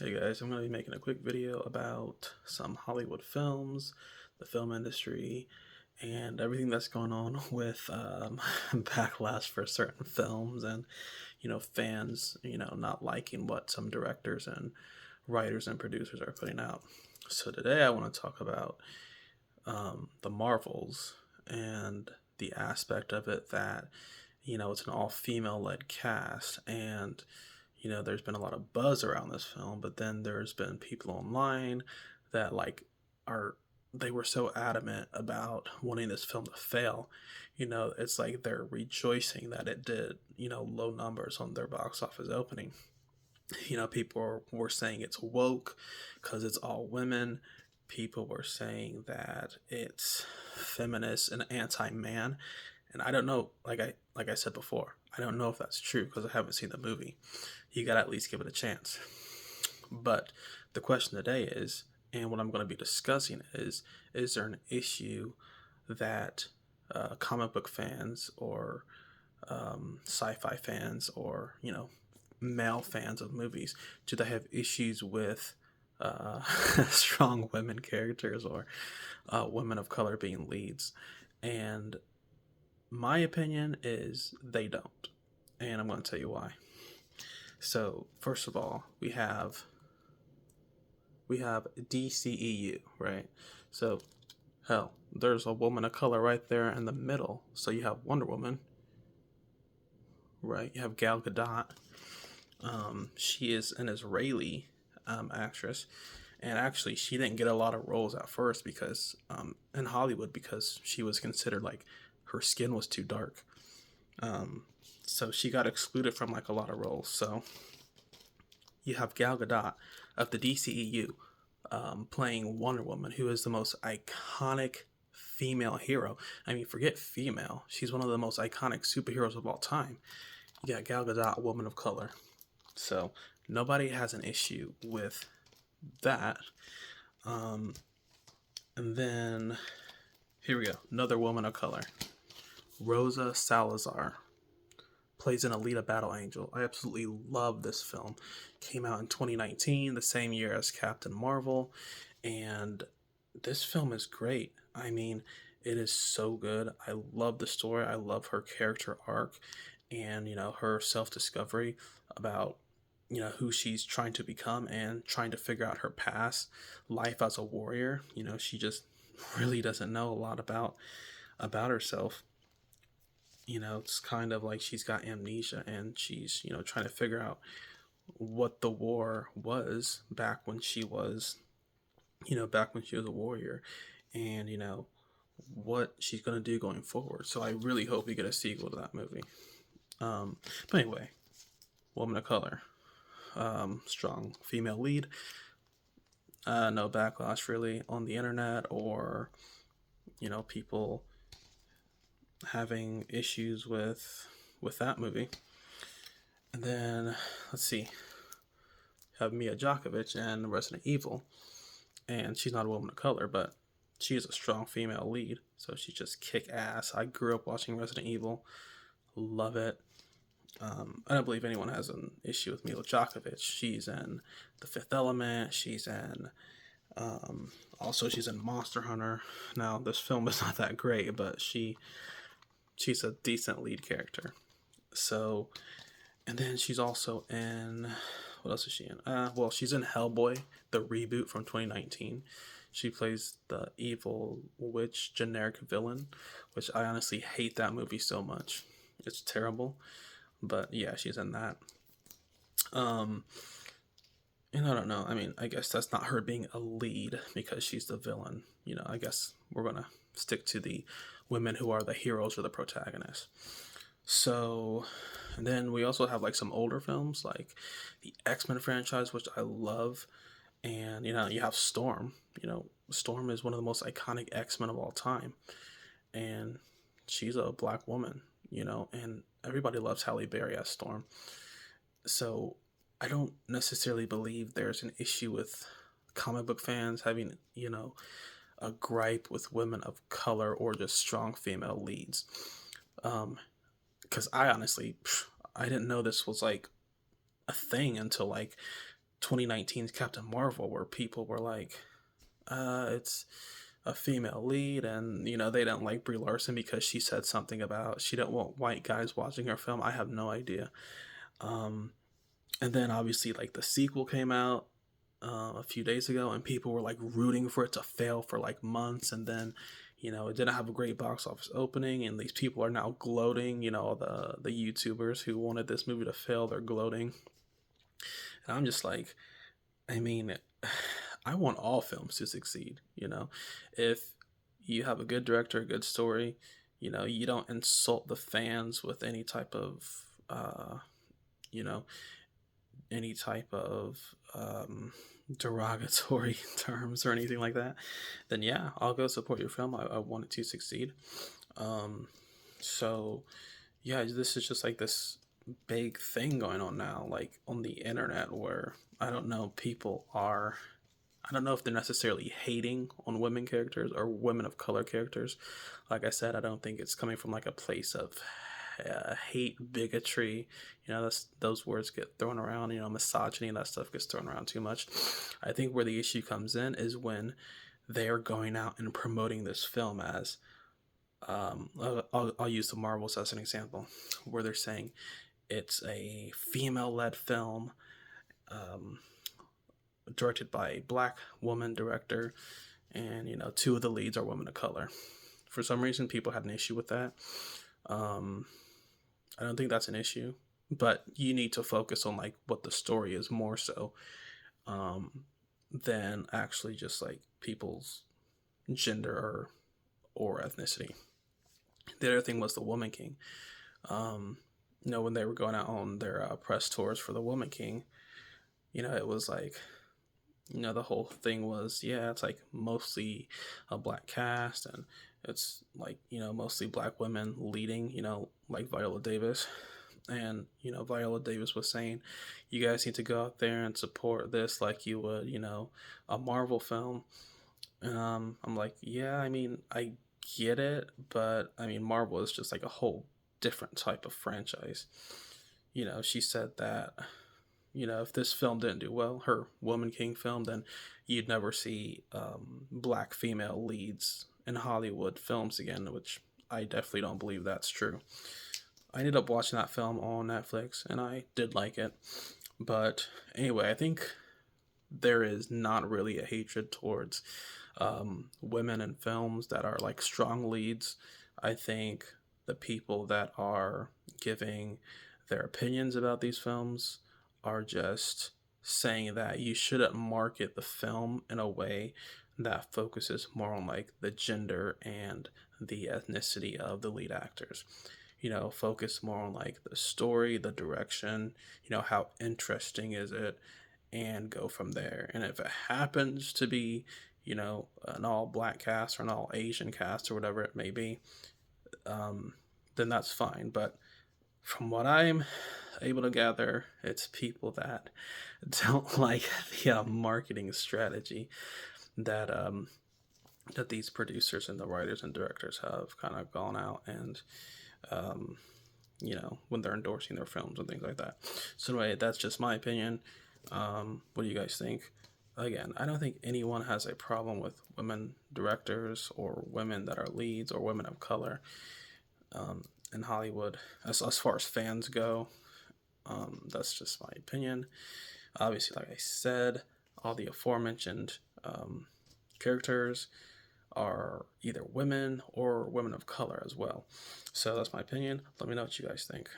Hey guys, I'm going to be making a quick video about some Hollywood films, the film industry, and everything that's going on with backlash for certain films and, fans, not liking what some directors and writers and producers are putting out. So today I want to talk about the Marvels and the aspect of it that, it's an all-female led cast and there's been a lot of buzz around this film, but then there's been people online that are they were so adamant about wanting this film to fail. It's like they're rejoicing that it did, low numbers on their box office opening. People were saying it's woke because it's all women. People were saying that it's feminist and anti-man. And I don't know, like I said before, I don't know if that's true because I haven't seen the movie. You gotta at least give it a chance. But the question today is, and what I'm going to be discussing is there an issue that comic book fans or sci-fi fans or male fans of movies, do they have issues with strong women characters or women of color being leads? And my opinion is they don't, and I'm going to tell you why. So first of all, we have DCEU, right? So hell, there's a woman of color right there in the middle. So you have Wonder Woman, right? You have Gal Gadot. She is an Israeli actress, and actually she didn't get a lot of roles at first because in Hollywood because she was considered like her skin was too dark. So she got excluded from like a lot of roles. So you have Gal Gadot of the DCEU playing Wonder Woman, who is the most iconic female hero. I mean, forget female. She's one of the most iconic superheroes of all time. You got Gal Gadot, a woman of color. So nobody has an issue with that. And then here we go. Another woman of color. Rosa Salazar plays an Alita Battle Angel. I absolutely love this film. Came out in 2019, the same year as Captain Marvel, and this film is great. I mean, it is so good. I love the story. I love her character arc and, her self-discovery about, who she's trying to become and trying to figure out her past life as a warrior. She just really doesn't know a lot about herself. It's kind of like she's got amnesia and she's, trying to figure out what the war was back when she was, a warrior and, what she's going to do going forward. So I really hope we get a sequel to that movie. But anyway, woman of color, strong female lead, no backlash really on the internet or, people having issues with that movie. And then let's see, have Mia Djokovic in Resident Evil, and she's not a woman of color, but she is a strong female lead, so she's just kick ass. I grew up watching Resident Evil, love it. I don't believe anyone has an issue with Mila Djokovic. She's in The Fifth Element. She's in also she's in Monster Hunter. Now this film is not that great, but she's a decent lead character. So, and then she's also in, what else is she in? Well, she's in Hellboy, the reboot from 2019. She plays the evil witch generic villain, which I honestly hate that movie so much. It's terrible, but yeah, she's in that. And I don't know. I mean, I guess that's not her being a lead because she's the villain. I guess we're gonna stick to the women who are the heroes or the protagonists. So, and then we also have like some older films like the X-Men franchise, which I love. And, you have Storm. Storm is one of the most iconic X-Men of all time. And she's a black woman, and everybody loves Halle Berry as Storm. So I don't necessarily believe there's an issue with comic book fans having, a gripe with women of color or just strong female leads. Because I honestly, I didn't know this was like a thing until like 2019's Captain Marvel, where people were like, it's a female lead, and they didn't like Brie Larson because she said something about she didn't want white guys watching her film. I have no idea. Um, and then obviously like the sequel came out a few days ago, and people were like rooting for it to fail for like months, and then it didn't have a great box office opening, and these people are now gloating. The YouTubers who wanted this movie to fail, they're gloating, and I'm just like, I mean, I want all films to succeed. If you have a good director, a good story, you don't insult the fans with you know, any type of derogatory terms or anything like that, then yeah, I'll go support your film. I want it to succeed. Um, so yeah, this is just like this big thing going on now, like on the internet, where I don't know if they're necessarily hating on women characters or women of color characters. Like I said, I don't think it's coming from like a place of hate, bigotry. Those words get thrown around. Misogyny and that stuff gets thrown around too much. I think where the issue comes in is when they're going out and promoting this film as, I'll use the Marvels as an example, where they're saying it's a female-led film, um, directed by a black woman director, and two of the leads are women of color. For some reason, people had an issue with that. I don't think that's an issue, but you need to focus on like what the story is more so, than actually just like people's gender or ethnicity. The other thing was the Woman King. When they were going out on their press tours for the Woman King, it was like, the whole thing was, yeah, it's like mostly a black cast, and it's like, mostly black women leading, like Viola Davis. And, Viola Davis was saying, you guys need to go out there and support this like you would, a Marvel film. I'm like, yeah, I mean, I get it, but I mean, Marvel is just like a whole different type of franchise. She said that, if this film didn't do well, her Woman King film, then you'd never see black female leads in Hollywood films again, which I definitely don't believe that's true. I ended up watching that film on Netflix, and I did like it. But anyway, I think there is not really a hatred towards women in films that are like strong leads. I think the people that are giving their opinions about these films are just saying that you shouldn't market the film in a way that focuses more on like the gender and the ethnicity of the lead actors. Focus more on like the story, the direction, how interesting is it, and go from there. And if it happens to be, an all black cast or an all Asian cast or whatever it may be, then that's fine. But from what I'm able to gather, it's people that don't like the marketing strategy that that these producers and the writers and directors have kind of gone out and when they're endorsing their films and things like that. So anyway, that's just my opinion. What do you guys think? Again, I don't think anyone has a problem with women directors or women that are leads or women of color in Hollywood as far as fans go. That's just my opinion. Obviously, like I said, all the aforementioned characters are either women or women of color as well. So that's my opinion. Let me know what you guys think.